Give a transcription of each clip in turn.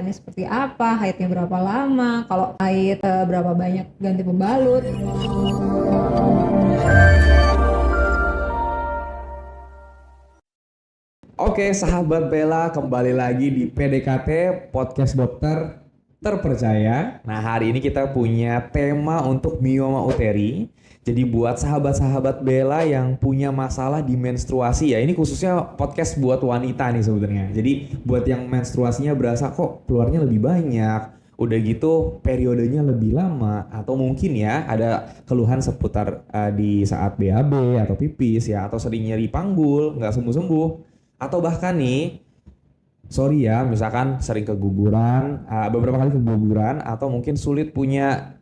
keluhannya seperti apa, haidnya berapa lama, kalau haid berapa banyak ganti pembalut. Oke, sahabat Bella, kembali lagi di PDKT Podcast Dokter Terpercaya. Nah, hari ini kita punya tema untuk mioma uteri. Jadi buat sahabat-sahabat Bella yang punya masalah di menstruasi ya, ini khususnya podcast buat wanita nih sebenarnya. Jadi buat yang menstruasinya berasa kok keluarnya lebih banyak, udah gitu periodenya lebih lama, atau mungkin ya ada keluhan seputar di saat BAB atau pipis ya, atau sering nyeri panggul, nggak sembuh-sembuh. Atau bahkan nih, sorry ya, misalkan sering keguguran, beberapa kali keguguran, atau mungkin sulit punya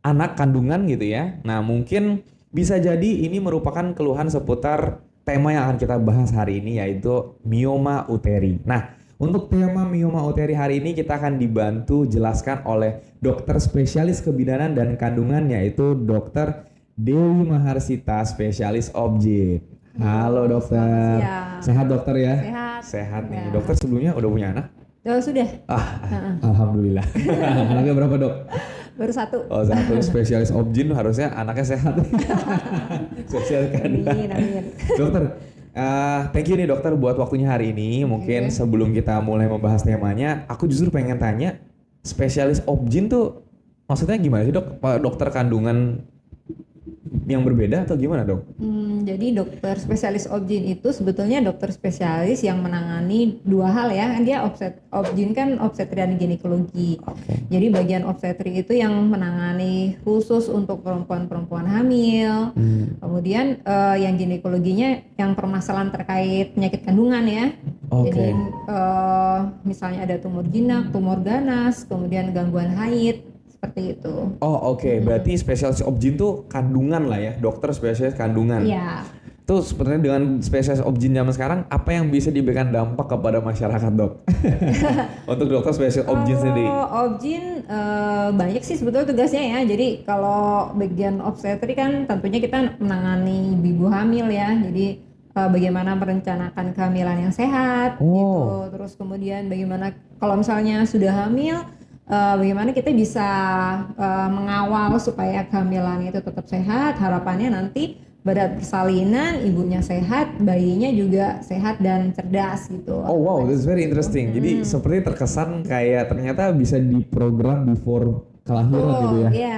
anak kandungan gitu ya. Nah, mungkin bisa jadi ini merupakan keluhan seputar tema yang akan kita bahas hari ini, yaitu mioma uteri. Nah, untuk tema mioma uteri hari ini kita akan dibantu jelaskan oleh dokter spesialis kebidanan dan kandungan, yaitu dokter Dewi Maharsita, spesialis objin. Halo dokter, sehat dokter ya? Sehat. Sehat nih. Ya. Dokter sebelumnya udah punya anak? Sudah. Alhamdulillah. Anaknya berapa dok? Baru 1. Oh, satu spesialis objin, harusnya anaknya sehat. Spesialis kandungan. Amin. Dokter, thank you nih dokter buat waktunya hari ini. Mungkin sebelum kita mulai membahas temanya, aku justru pengen tanya, spesialis objin tuh maksudnya gimana sih dok? Dokter kandungan yang berbeda atau gimana dok? Jadi dokter spesialis objin itu sebetulnya dokter spesialis yang menangani 2 hal ya. Kan dia objin kan obstetri dan ginekologi. Oke. Jadi bagian obstetri itu yang menangani khusus untuk perempuan-perempuan hamil. Kemudian yang ginekologinya yang permasalahan terkait penyakit kandungan ya. Oke. Jadi misalnya ada tumor jinak, tumor ganas, kemudian gangguan haid. Seperti itu. Oh oke. Berarti spesialis objin tuh kandungan lah ya, dokter spesialis kandungan. Iya. Tuh sebenarnya dengan spesialis objin zaman sekarang, apa yang bisa diberikan dampak kepada masyarakat dok? Untuk dokter spesialis objin sendiri. Objin banyak sih sebetulnya tugasnya ya. Jadi kalau bagian obstetri kan tentunya kita menangani ibu hamil ya. Jadi bagaimana merencanakan kehamilan yang sehat gitu. Terus kemudian bagaimana kalau misalnya sudah hamil, bagaimana kita bisa mengawal supaya kehamilan itu tetap sehat. Harapannya nanti pada persalinan ibunya sehat, bayinya juga sehat dan cerdas gitu. Oh wow, that's very interesting. Jadi seperti terkesan kayak ternyata bisa diprogram before kelahiran gitu ya. Iya.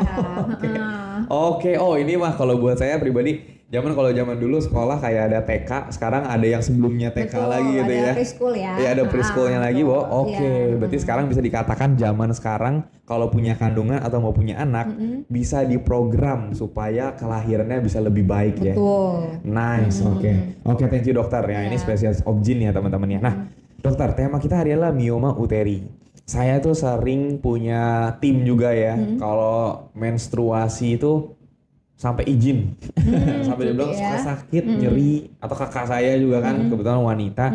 Oke. Oh ini mah kalau buat saya pribadi, kalau zaman dulu sekolah kayak ada TK, sekarang ada yang sebelumnya TK Betul, lagi gitu ya. Ada preschool ya. Iya, ada preschoolnya lagi, Bo. Oke, Iya. berarti sekarang bisa dikatakan zaman sekarang kalau punya kandungan atau mau punya anak bisa diprogram supaya kelahirannya bisa lebih baik ya. Betul. Nice, oke, thank you dokter ya. Ini spesialis objin ya teman-teman ya. Nah, dokter, tema kita hari adalah mioma uteri. Saya tuh sering punya tim juga ya. Kalau menstruasi itu sampai izin, sampai dia bilang suka sakit, nyeri, atau kakak saya juga kan kebetulan wanita.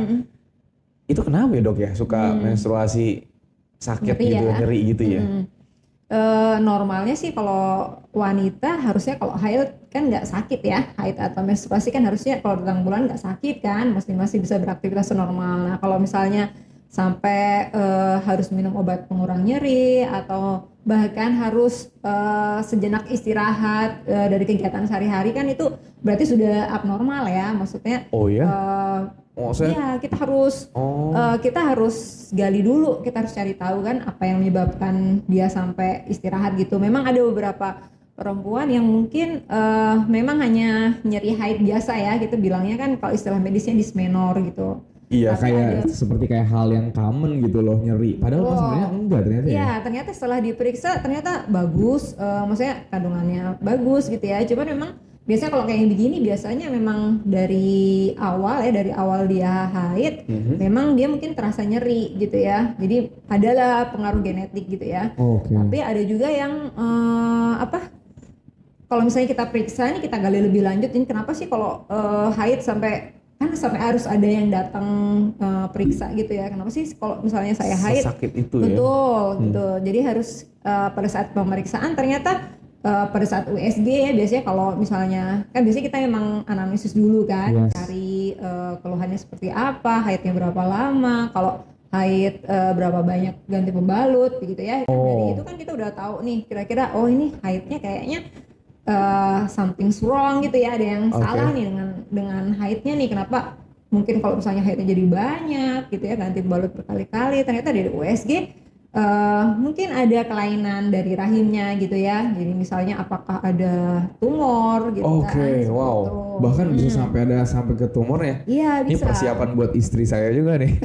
Itu kenapa ya dok ya suka menstruasi sakit Nyeri gitu, ya? nyeri gitu ya? Normalnya sih kalau wanita harusnya kalau haid kan nggak sakit ya, haid atau menstruasi kan harusnya kalau datang bulan nggak sakit kan, masih bisa beraktivitas normal. Nah kalau misalnya sampai harus minum obat pengurang nyeri atau bahkan harus sejenak istirahat dari kegiatan sehari-hari kan itu berarti sudah abnormal ya, maksudnya. Oh ya? Ya kita harus gali dulu, kita harus cari tahu kan apa yang menyebabkan dia sampai istirahat gitu. Memang ada beberapa perempuan yang mungkin memang hanya nyeri haid biasa ya, gitu bilangnya kan, kalau istilah medisnya dysmenor gitu. Iya, kayak seperti kayak hal yang common gitu loh, nyeri. Padahal kan sebenarnya enggak ternyata ya. Iya, ternyata setelah diperiksa ternyata bagus, maksudnya kandungannya bagus gitu ya. Cuman memang biasanya kalau kayak begini biasanya memang dari awal dia haid, memang dia mungkin terasa nyeri gitu ya. Jadi adalah pengaruh genetik gitu ya. Tapi ada juga yang kalau misalnya kita periksa ini, kita gali lebih lanjut, ini kenapa sih kalau haid sampai harus ada yang datang periksa gitu ya, kenapa sih kalau misalnya saya haid sakit itu betul ya? gitu. Jadi harus pada saat pemeriksaan ternyata pada saat USG ya, biasanya kalau misalnya kan biasanya kita memang anamnesis dulu kan, cari keluhannya seperti apa, haidnya berapa lama, kalau haid berapa banyak ganti pembalut begitu ya. Dari Oh. itu kan kita udah tahu nih kira-kira oh ini haidnya kayaknya something's wrong gitu ya, ada yang salah Oke. nih dengan haidnya nih, kenapa mungkin kalau misalnya haidnya jadi banyak gitu ya, ganti pembalut berkali-kali, ternyata dari USG mungkin ada kelainan dari rahimnya gitu ya, jadi misalnya apakah ada tumor gitu kan, Oke, seperti itu. wow. Bahkan bisa sampai ke tumor ya. Iya Ini bisa. persiapan buat istri saya juga nih.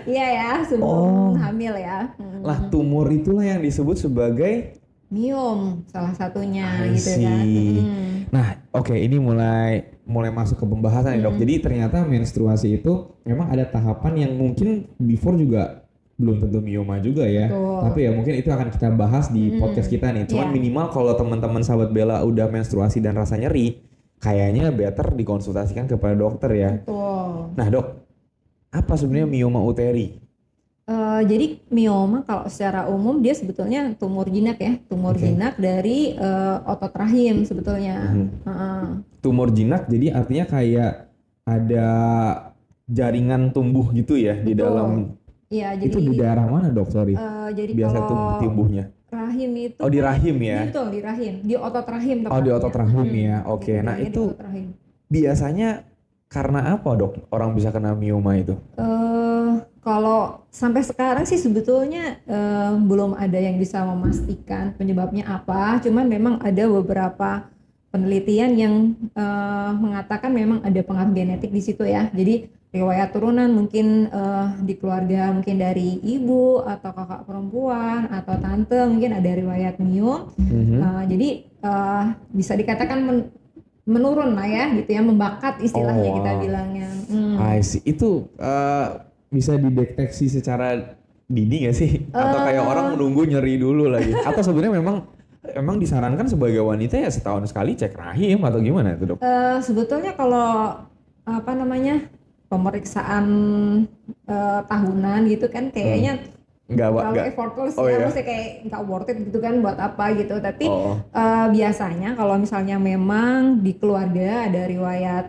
Iya ya, sebelum Oh. hamil ya. Lah, tumor itulah yang disebut sebagai Miom salah satunya I gitu kan. see. Nah, oke, ini mulai masuk ke pembahasan ya, Dok. Jadi ternyata menstruasi itu memang ada tahapan yang mungkin before juga belum tentu mioma juga ya. Betul. Tapi ya mungkin itu akan kita bahas di podcast kita nih. Cuman Iya. minimal kalau teman-teman sahabat Bella udah menstruasi dan rasa nyeri, kayaknya better dikonsultasikan kepada dokter ya. Betul. Nah, Dok, apa sebenarnya mioma uteri? Jadi mioma kalau secara umum dia sebetulnya tumor jinak ya, tumor Oke. jinak dari otot rahim sebetulnya. Tumor jinak jadi artinya kayak ada jaringan tumbuh gitu ya di Betul. dalam. Iya, Itu di jadi daerah mana, Dok? Sorry. jadi Biasa kalau tumbuhnya. rahim itu Oh, di kan- rahim ya? Betul, di rahim, di otot rahim Oh, di tepatnya. otot rahim ya. Oke. Jadi Nah, di itu otot rahim. biasanya karena apa, Dok? Orang bisa kena mioma itu? Kalau sampai sekarang sih sebetulnya belum ada yang bisa memastikan penyebabnya apa. Cuman memang ada beberapa penelitian yang mengatakan memang ada pengaruh genetik di situ ya. Jadi riwayat turunan mungkin di keluarga, mungkin dari ibu atau kakak perempuan atau tante mungkin ada riwayat miom. Jadi bisa dikatakan menurun lah ya gitu ya, membakat istilahnya Oh, kita wow. bilangnya. I see. Itu bisa dideteksi secara dini nggak sih? Atau kayak orang menunggu nyeri dulu lagi? Atau sebenarnya memang disarankan sebagai wanita ya setahun sekali cek rahim atau gimana itu, Dok? Sebetulnya kalau apa namanya pemeriksaan tahunan gitu kan kayaknya terlalu effortless Oh, ya, iya. maksudnya kayak nggak worth it gitu kan buat apa gitu. Tapi Oh. biasanya kalau misalnya memang di keluarga ada riwayat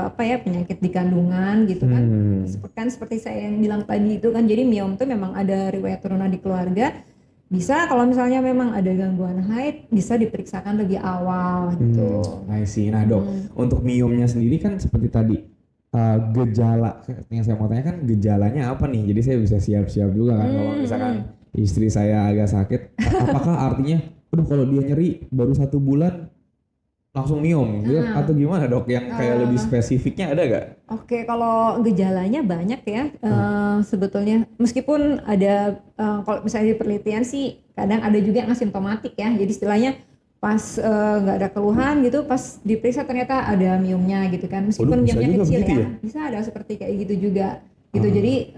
apa ya penyakit di kandungan gitu kan seperti saya yang bilang tadi itu kan, jadi miom itu memang ada riwayat turunan di keluarga. Bisa kalau misalnya memang ada gangguan haid bisa diperiksakan lebih awal gitu. I see. Nah, Dok, untuk miomnya sendiri kan seperti tadi gejala yang saya mau tanya kan gejalanya apa nih? Jadi saya bisa siap-siap juga kan kalau misalkan istri saya agak sakit, apakah artinya, aduh kalau dia nyeri baru 1 bulan langsung miom gitu atau gimana, Dok? Yang kayak lebih spesifiknya ada gak? Oke, kalau gejalanya banyak ya sebetulnya, meskipun ada kalau misalnya di penelitian sih kadang ada juga yang asimptomatik ya, jadi istilahnya pas nggak ada keluhan gitu, pas diperiksa ternyata ada miomnya gitu kan, meskipun bisa miomnya juga kecil begitu ya, ya? bisa ada seperti kayak gitu juga gitu. Jadi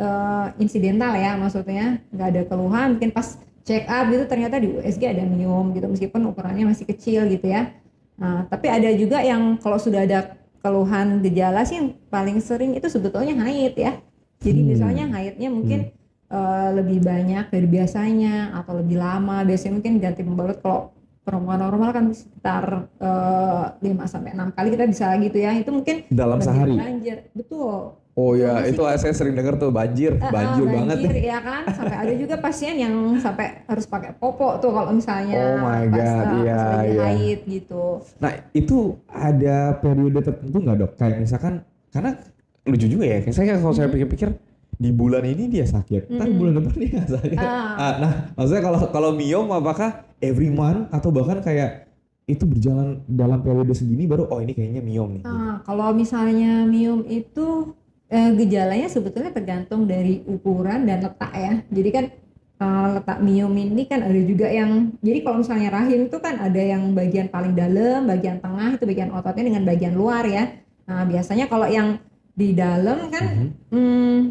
insidental ya, maksudnya nggak ada keluhan, mungkin pas check up gitu ternyata di USG ada miom gitu, meskipun ukurannya masih kecil gitu ya. Nah, tapi ada juga yang kalau sudah ada keluhan gejala sih yang paling sering itu sebetulnya haid ya. Jadi misalnya haidnya mungkin lebih banyak dari biasanya atau lebih lama. Biasanya mungkin ganti pembalut kalau perempuan normal kan sekitar 5-6 kali kita bisa gitu ya. Itu mungkin Dalam sehari? banjir. Betul. Oh ya, Masih itu saya sering dengar tuh banjir banget. ya kan, sampai ada juga pasien yang sampai harus pakai popok tuh kalau misalnya Oh my God, iya, pas lagi iya. haid gitu. Nah, itu ada periode tertentu nggak, Dok? Kayak misalkan, karena lucu juga ya, kayak saya kalau saya pikir-pikir di bulan ini dia sakit, tapi bulan depan dia nggak sakit. Nah, maksudnya kalau miom apakah every month atau bahkan kayak itu berjalan dalam periode segini baru oh ini kayaknya miom nih. Kalau misalnya miom itu gejalanya sebetulnya tergantung dari ukuran dan letak ya. Jadi kan letak miom ini kan ada juga yang, jadi kalau misalnya rahim itu kan ada yang bagian paling dalam, bagian tengah itu bagian ototnya dengan bagian luar ya. Nah biasanya kalau yang di dalam kan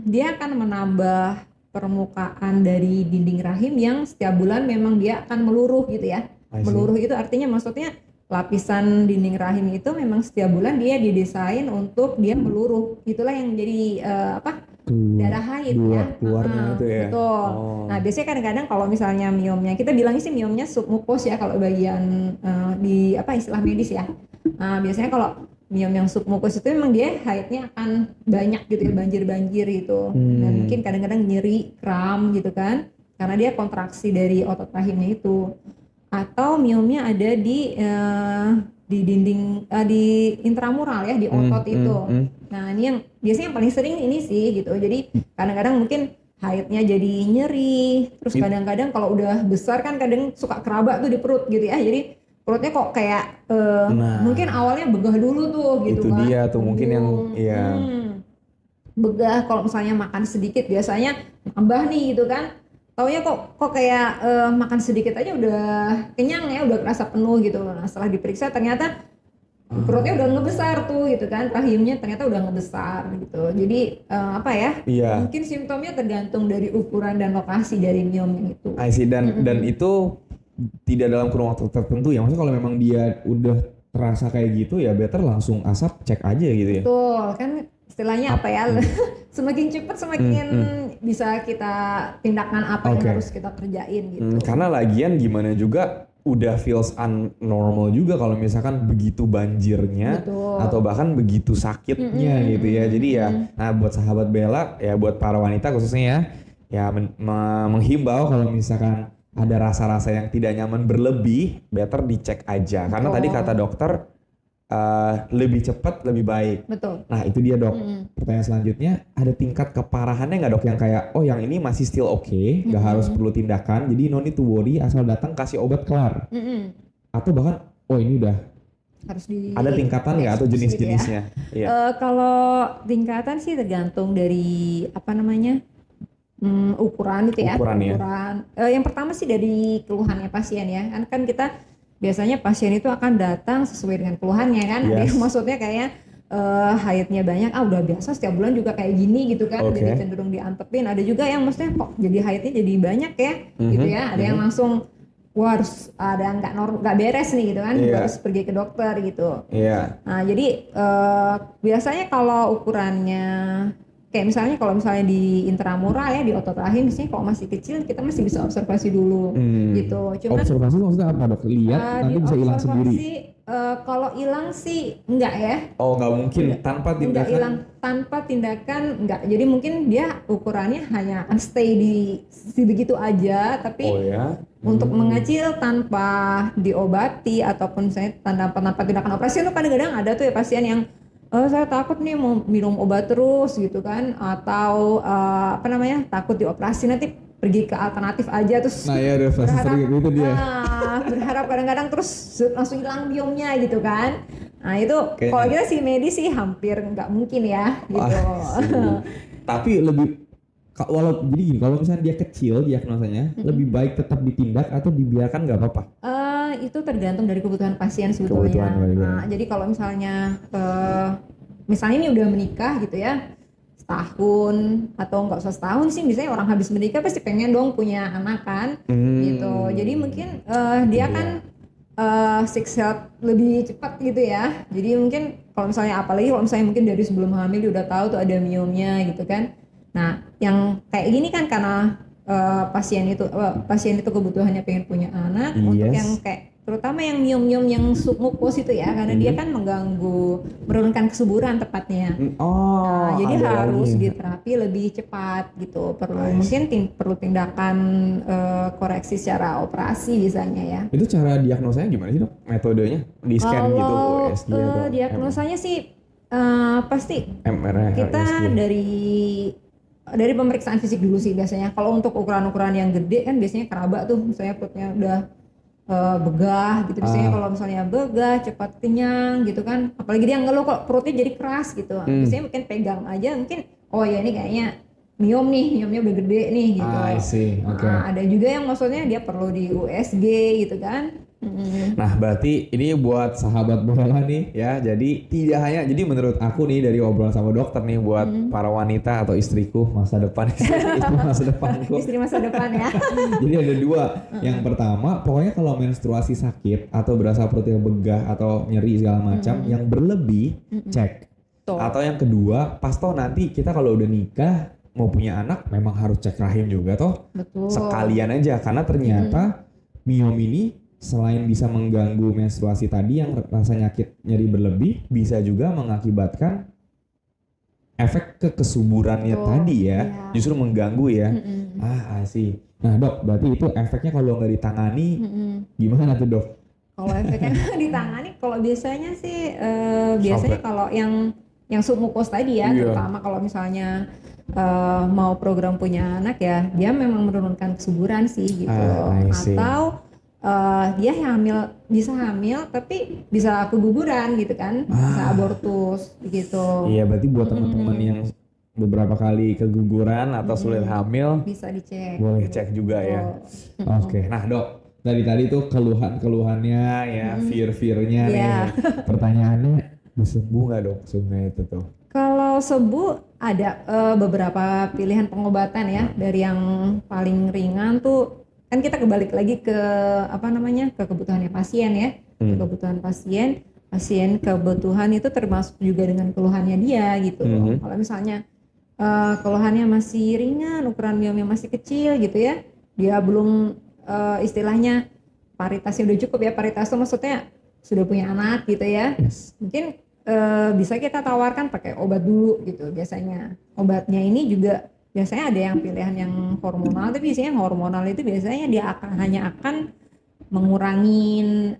dia akan menambah permukaan dari dinding rahim yang setiap bulan memang dia akan meluruh gitu ya. Meluruh itu artinya maksudnya lapisan dinding rahim itu memang setiap bulan dia didesain untuk dia meluruh. Itulah yang jadi darah haid ya. Keluarnya itu ya. Betul. Nah biasanya kadang-kadang kalau misalnya miomnya, kita bilangnya sih miomnya submukos ya kalau bagian di istilah medis ya. Nah biasanya kalau miom yang submukus itu memang dia haidnya akan banyak gitu ya, banjir-banjir gitu. Dan mungkin kadang-kadang nyeri, kram gitu kan, karena dia kontraksi dari otot rahimnya itu. Atau miomnya ada di dinding di intramural ya, di otot itu. Nah ini yang biasanya yang paling sering ini sih gitu. Jadi kadang-kadang mungkin haidnya jadi nyeri, terus kadang-kadang kalau udah besar kan kadang suka keraba tuh di perut gitu ya. Jadi perutnya kok kayak mungkin awalnya begah dulu tuh gitu Itu kan. dia tuh mungkin yang Begah kalau misalnya makan sedikit biasanya nambah nih gitu kan. Taunya kok kayak makan sedikit aja udah kenyang ya, udah kerasa penuh gitu. Nah setelah diperiksa ternyata perutnya udah ngebesar tuh gitu kan, rahimnya ternyata udah ngebesar gitu. Jadi apa ya? Mungkin simptomnya tergantung dari ukuran dan lokasi dari miomnya itu. I see. Dan itu tidak dalam kurun waktu tertentu ya. Maksudnya kalau memang dia udah terasa kayak gitu ya better langsung asap cek aja gitu ya. Betul, kan istilahnya apa ya? Semakin cepat semakin bisa kita tindakan apa yang harus kita kerjain gitu. Karena lagian gimana juga udah feels unnormal juga kalau misalkan begitu banjirnya atau bahkan begitu sakitnya gitu ya. Jadi ya nah buat sahabat Bella ya, buat para wanita khususnya ya menghimbau kalau misalkan ada rasa-rasa yang tidak nyaman berlebih, better dicek aja. Karena tadi kata dokter lebih cepat lebih baik. Betul. Nah itu dia dok. Pertanyaan selanjutnya, ada tingkat keparahannya nggak dok yang kayak oh yang ini masih still okay, nggak harus perlu tindakan, jadi no need to worry, asal datang kasih obat kelar. Atau bahkan oh ini udah harus ada tingkatan nggak atau jenis-jenisnya? Gitu ya. Kalau tingkatan sih tergantung dari apa namanya ukuran itu ya. Ukuran. Yang pertama sih dari keluhannya pasien ya. Kan kita biasanya pasien itu akan datang sesuai dengan keluhannya kan. Ada yang maksudnya kayak haidnya banyak, udah biasa setiap bulan juga kayak gini gitu kan, jadi cenderung diantepin. Ada juga yang maksudnya kok jadi haidnya jadi banyak ya, gitu ya. Ada yang langsung wah harus ada yang nggak beres nih gitu kan, harus pergi ke dokter gitu. Nah jadi biasanya kalau ukurannya kayak misalnya kalau misalnya di intramural ya, di otot rahim misalnya kalau masih kecil kita masih bisa observasi dulu gitu. Cuman observasi maksudnya apa dok? Lihat nanti bisa hilang sendiri. Kalau hilang sih enggak ya. Oh nggak mungkin tanpa tindakan. Enggak hilang tanpa tindakan enggak. Jadi mungkin dia ukurannya hanya stay di begitu aja, tapi untuk mengecil tanpa diobati ataupun saya tanpa tindakan operasi itu kadang-kadang ada tuh ya pasien yang saya takut nih mau minum obat terus gitu kan, atau apa namanya takut dioperasi nanti pergi ke alternatif aja terus berharap kadang-kadang terus langsung hilang biomnya gitu kan. Nah itu kalau kita sih medis sih hampir nggak mungkin ya gitu. Tapi lebih jadi gini, kalau misalnya dia kecil diagnosanya lebih baik tetap ditindak atau dibiarkan nggak apa-apa? Itu tergantung dari kebutuhan pasien sebetulnya. Nah, jadi kalau misalnya ini udah menikah gitu ya, setahun atau nggak usah setahun sih, misalnya orang habis menikah pasti pengen dong punya anak kan, gitu. Jadi mungkin dia kan six health lebih cepat gitu ya. Jadi mungkin kalau misalnya apalagi kalau misalnya mungkin dari sebelum hamil dia udah tahu tuh ada miomnya gitu kan. Nah, yang kayak gini kan karena pasien itu kebutuhannya pengen punya anak. Untuk yang kayak terutama yang miom-miom yang submukus itu ya, karena dia kan menurunkan kesuburan tepatnya. Nah, jadi harus diterapi lebih cepat gitu. Mungkin perlu tindakan koreksi secara operasi biasanya ya. Itu cara diagnosanya gimana sih dok? Metodenya di scan gitu USG atau diagnosanya sih pasti MRI, kita dari pemeriksaan fisik dulu sih biasanya. Kalau untuk ukuran-ukuran yang gede kan biasanya keraba tuh, misalnya perutnya udah begah gitu. Biasanya kalau misalnya begah, cepat kenyang gitu kan. Apalagi dia ngeluh kok perutnya jadi keras gitu. Biasanya mungkin pegang aja, mungkin oh ya ini kayaknya miomnya udah gede nih gitu. Ada juga yang maksudnya dia perlu di USG gitu kan. Nah berarti ini buat sahabat Bella nih ya, jadi tidak hanya, jadi menurut aku nih dari obrolan sama dokter nih buat para wanita atau istriku masa depan, istri masa depanku. Istri masa depan ya. Jadi ada dua, yang pertama pokoknya kalau menstruasi sakit atau berasa perutnya begah atau nyeri segala macam yang berlebih cek. Atau yang kedua pas toh nanti kita kalau udah nikah mau punya anak memang harus cek rahim juga toh. Sekalian aja karena ternyata miom ini selain bisa mengganggu menstruasi tadi yang rasa nyeri berlebih, bisa juga mengakibatkan efek ke kesuburannya Betul, tadi ya, iya. justru mengganggu ya. Mm-mm. I see. Nah dok, berarti itu efeknya kalau nggak ditangani Mm-mm. gimana tuh dok? Kalau efeknya ditangani, kalau biasanya sih biasanya Sampai- kalau yang submukos tadi ya, Iya. terutama kalau misalnya mau program punya anak ya, dia memang menurunkan kesuburan sih gitu. I see. Atau dia bisa hamil tapi bisa keguguran gitu kan, bisa abortus gitu. Iya, berarti buat teman-teman yang beberapa kali keguguran atau sulit hamil, Bisa dicek. boleh cek juga ya. Betul. Oke, nah dok, dari tadi tuh keluhan-keluhannya ya, fear-fearnya nih. Iya. Pertanyaannya, bisa sembuh nggak dok sebenarnya itu tuh? Kalau sembuh ada beberapa pilihan pengobatan ya, dari yang paling ringan tuh kan kita kebalik lagi ke apa namanya, ke kebutuhannya pasien ya, ke kebutuhan pasien kebutuhan itu termasuk juga dengan keluhannya dia gitu. Kalau misalnya keluhannya masih ringan, ukuran miomnya masih kecil gitu ya, dia belum istilahnya paritasnya udah cukup ya, paritas itu maksudnya sudah punya anak gitu ya, mungkin bisa kita tawarkan pakai obat dulu gitu. Biasanya obatnya ini juga biasanya ada yang pilihan yang hormonal, tapi biasanya hormonal itu biasanya dia hanya akan mengurangin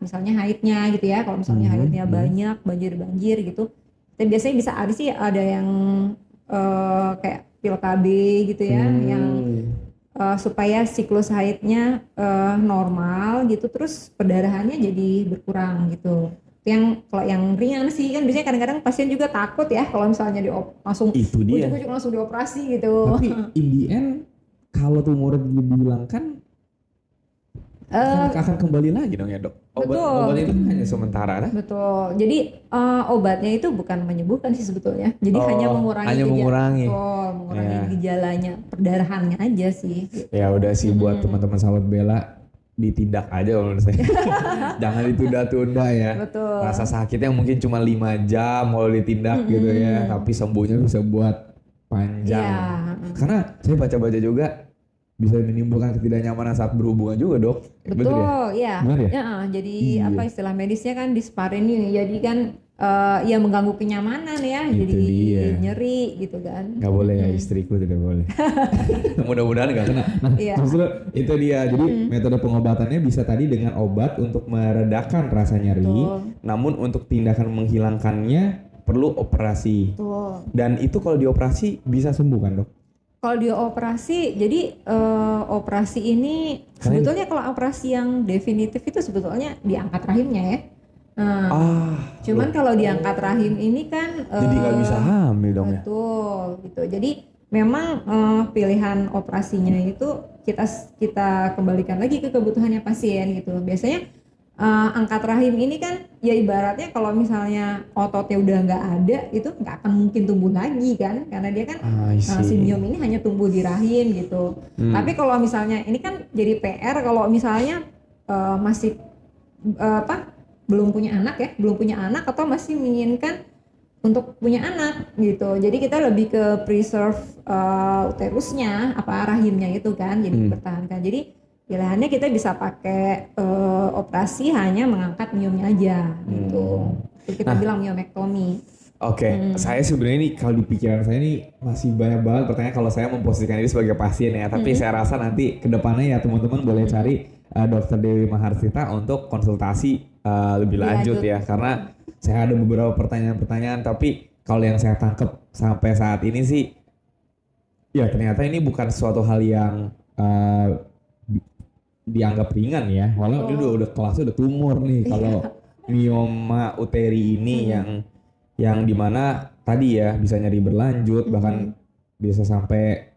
misalnya haidnya gitu ya. Kalau misalnya haidnya banyak, banjir gitu, dan biasanya bisa ada sih, ada yang kayak pil KB gitu ya, yang supaya siklus haidnya normal gitu, terus perdarahannya jadi berkurang gitu. Kalau yang ringan sih kan biasanya kadang-kadang pasien juga takut ya kalau misalnya langsung Itu dia. ujuk-ujuk langsung dioperasi gitu. Tapi in the end, kalau tumor dihilangkan, akan kembali lagi dong ya dok. Obat itu kan hanya sementara kan? Betul. Jadi obatnya itu bukan menyembuhkan sih sebetulnya. Jadi hanya mengurangi mengurangi. Betul, mengurangi gejalanya, perdarahannya aja sih. Ya udah sih buat teman-teman sahabat Bella, ditindak aja kalau menurut saya. Jangan ditunda-tunda ya. Betul. Rasa sakitnya mungkin cuma 5 jam kalau ditindak gitu ya, tapi sembuhnya bisa buat panjang. Iya. Karena saya baca-baca juga bisa menimbulkan ketidaknyamanan saat berhubungan juga dok. Betul, ya. Benar ya? Jadi Iya. apa istilah medisnya kan dispareunia. Jadi kan ya mengganggu kenyamanan ya. Itu Jadi dia. nyeri gitu kan. Nggak boleh ya, istriku tidak boleh. Mudah-mudahan nggak kena. Nah, Iya. justru itu dia. Jadi metode pengobatannya bisa tadi dengan obat untuk meredakan rasa nyeri. Betul. Namun untuk tindakan menghilangkannya perlu operasi. Betul. Dan itu kalau dioperasi bisa sembuh kan dok? Kalau dia operasi, jadi operasi ini sebetulnya kalau operasi yang definitif itu sebetulnya diangkat rahimnya ya. Cuman kalau diangkat rahim ini kan Jadi nggak bisa hamil dong ya? betul gitu. Jadi memang pilihan operasinya itu kita kembalikan lagi ke kebutuhannya pasien gitu. Biasanya angkat rahim ini kan ya ibaratnya kalau misalnya ototnya udah nggak ada, itu nggak akan mungkin tumbuh lagi kan, karena dia kan si miom ini hanya tumbuh di rahim gitu. Tapi kalau misalnya ini kan jadi PR kalau misalnya masih belum punya anak atau masih menginginkan untuk punya anak gitu. Jadi kita lebih ke preserve uterusnya, rahimnya itu kan, jadi dipertahankan. Jadi pilihannya kita bisa pakai operasi hanya mengangkat miomnya aja gitu. Itu kita bilang miomektomi. Oke, saya sebenarnya ini kalau di pikiran saya ini masih banyak banget pertanyaan kalau saya memposisikan diri sebagai pasien ya. Tapi saya rasa nanti kedepannya ya teman-teman boleh cari Dr. Dewi Maharsita untuk konsultasi lebih lanjut ya. Karena saya ada beberapa pertanyaan-pertanyaan, tapi kalau yang saya tangkap sampai saat ini sih, ya ternyata ini bukan suatu hal yang dianggap ringan ya, walau dia udah kelasnya udah tumor nih. Kalau mioma uteri ini yang dimana tadi ya bisa nyeri berlanjut, bahkan bisa sampai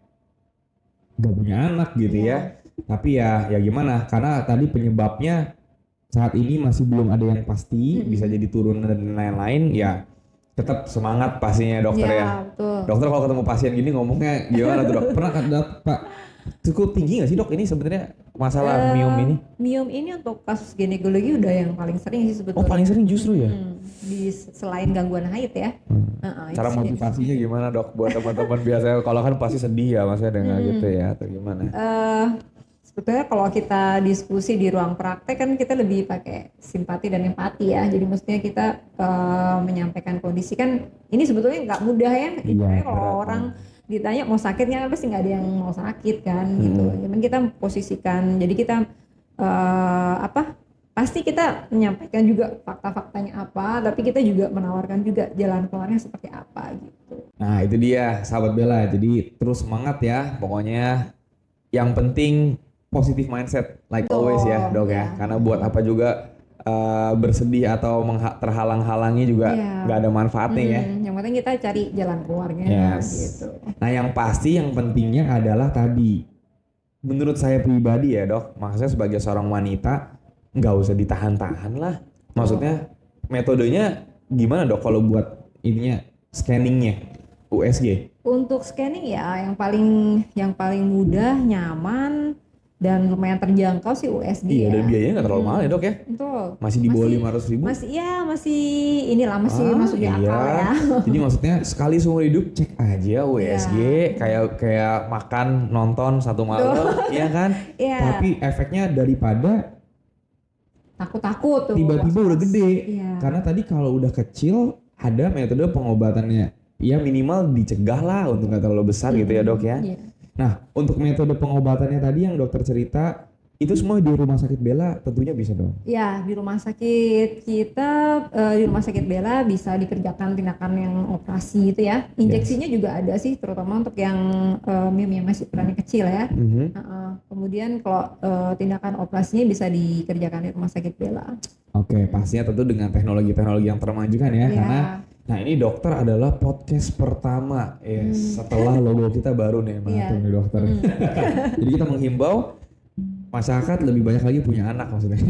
gak punya anak gitu ya. Tapi ya gimana, karena tadi penyebabnya saat ini masih belum ada yang pasti, bisa jadi turunan dan lain-lain ya. Tetap semangat pastinya dokter ya. Betul. Dokter kalau ketemu pasien gini ngomongnya gimana tuh dok? Pernah Pak, cukup tinggi nggak sih dok ini sebenarnya masalah miom ini? Miom ini untuk kasus ginekologi udah yang paling sering sih sebetulnya. Oh paling sering justru ya? Selain gangguan haid ya. Cara motivasinya gimana dok buat teman-teman biasanya? Kalau kan pasti sedih ya maksudnya dengan gitu ya atau gimana? sebetulnya kalau kita diskusi di ruang praktek kan kita lebih pakai simpati dan empati ya. Jadi mestinya kita menyampaikan kondisi kan ini sebetulnya nggak mudah ya. Ibaratnya kalau berat, orang ditanya mau sakitnya kan pasti nggak ada yang mau sakit kan gitu. Cuman kita posisikan. Jadi kita pasti kita menyampaikan juga fakta-faktanya apa, tapi kita juga menawarkan juga jalan keluarnya seperti apa gitu. Nah itu dia sahabat Bella, jadi terus semangat ya, pokoknya yang penting positif mindset like Betul, always ya dok ya. ya, karena buat apa juga bersedih atau terhalang-halangi juga nggak ada manfaatnya ya. Yang penting kita cari jalan keluarnya gitu. Nah yang pasti yang pentingnya adalah tadi, menurut saya pribadi ya dok, maksudnya sebagai seorang wanita nggak usah ditahan-tahan lah. Maksudnya metodenya gimana dok kalau buat ininya scanningnya USG? Untuk scanning ya yang paling mudah, nyaman dan lumayan terjangkau sih USG Iya, ya. dan biayanya nggak terlalu mahal ya dok ya? Betul. Masih di bawah 500.000? Masih inilah masih masuk di akal ya. Jadi maksudnya sekali seumur hidup cek aja USG, kayak makan nonton satu malam, iya kan? Iya. Tapi efeknya daripada Takut-takut tuh. tiba-tiba udah gede. Iya. Karena tadi kalau udah kecil ada metode pengobatannya. Ya minimal dicegah lah untuk nggak terlalu besar gitu ya dok ya. Iya. Nah untuk metode pengobatannya tadi yang dokter cerita itu semua di rumah sakit Bella tentunya bisa dong. Ya di rumah sakit kita di rumah sakit Bella bisa dikerjakan tindakan yang operasi itu ya. Injeksinya juga ada sih terutama untuk yang yang masih ukurannya kecil ya. Kemudian kalau tindakan operasinya bisa dikerjakan di rumah sakit Bella. Oke, pastinya tentu dengan teknologi-teknologi yang termajukan ya, karena nah ini dokter adalah podcast pertama setelah logo kita baru nih nih dokter. Jadi kita menghimbau masyarakat lebih banyak lagi punya anak maksudnya.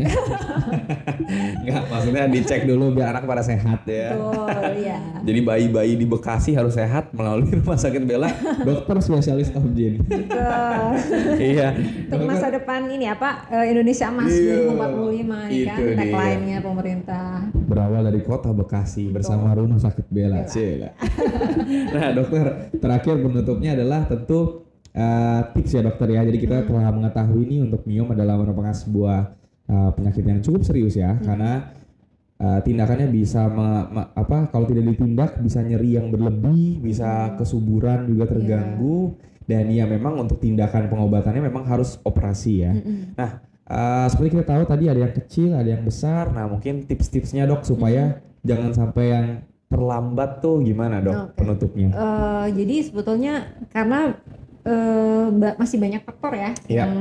Enggak, maksudnya dicek dulu biar anak pada sehat ya. Betul, ya. Jadi bayi-bayi di Bekasi harus sehat melalui rumah sakit Bella, dokter spesialis obgyn. Betul. Iya. Untuk masa depan ini Indonesia Emas 2045 ini kan tagline-nya pemerintah. Berawal dari kota Bekasi bersama rumah sakit Bella. Nah dokter, terakhir penutupnya adalah tentu tips ya dokter ya. Jadi kita telah mengetahui ini untuk miom adalah merupakan sebuah penyakit yang cukup serius ya, karena tindakannya bisa kalau tidak ditindak bisa nyeri yang berlebih, bisa kesuburan juga terganggu, dan ya memang untuk tindakan pengobatannya memang harus operasi ya. Nah seperti kita tahu tadi ada yang kecil, ada yang besar. Nah mungkin tips-tipsnya dok supaya jangan sampai yang terlambat tuh gimana dok penutupnya? Jadi sebetulnya karena masih banyak faktor ya yang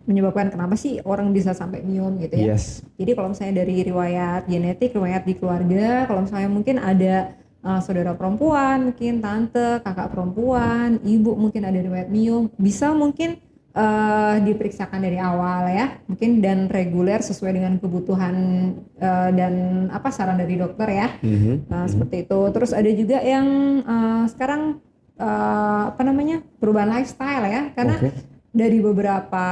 menyebabkan kenapa sih orang bisa sampai miom gitu ya. Jadi kalau misalnya dari riwayat genetik, riwayat di keluarga, kalau misalnya mungkin ada saudara perempuan, mungkin tante, kakak perempuan, ibu mungkin ada riwayat miom, bisa mungkin diperiksakan dari awal ya, mungkin dan reguler sesuai dengan kebutuhan dan saran dari dokter ya. Seperti itu. Terus ada juga yang sekarang perubahan lifestyle ya, karena dari beberapa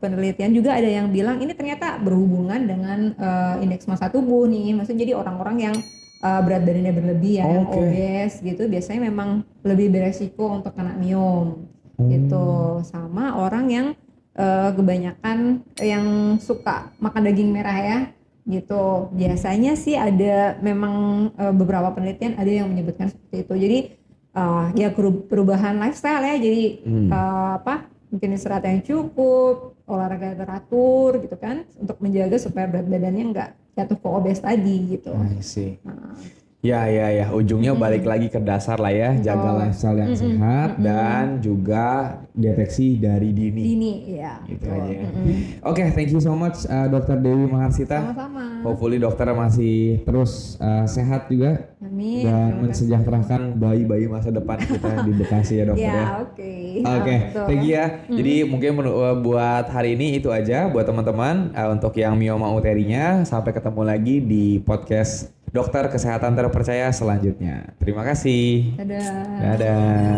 penelitian juga ada yang bilang ini ternyata berhubungan dengan indeks massa tubuh nih, maksudnya jadi orang-orang yang berat badannya berlebih ya, yang obes gitu biasanya memang lebih beresiko untuk kena miom gitu, sama orang yang kebanyakan yang suka makan daging merah ya gitu, biasanya sih ada memang beberapa penelitian ada yang menyebutkan seperti itu. Jadi ya perubahan lifestyle ya, jadi mungkin istirahat yang cukup, olahraga teratur gitu kan, untuk menjaga supaya berat badannya nggak jatuh ke obes tadi gitu. Ya, ujungnya balik lagi ke dasar lah ya, jaga lifestyle yang sehat dan juga deteksi dari dini. Ya. Gitu aja. Oke, thank you so much Dr. Dewi Maharsita. Sama-sama. Hopefully dokter masih terus sehat juga. Amin. Dan mensejahterakan bayi-bayi masa depan kita di Bekasi ya dokter ya. Oke, thank you ya. Jadi mungkin buat hari ini itu aja buat teman-teman untuk yang mioma uterinya. Sampai ketemu lagi di podcast Dokter Kesehatan Terpercaya selanjutnya. Terima kasih. Dadah. Dadah.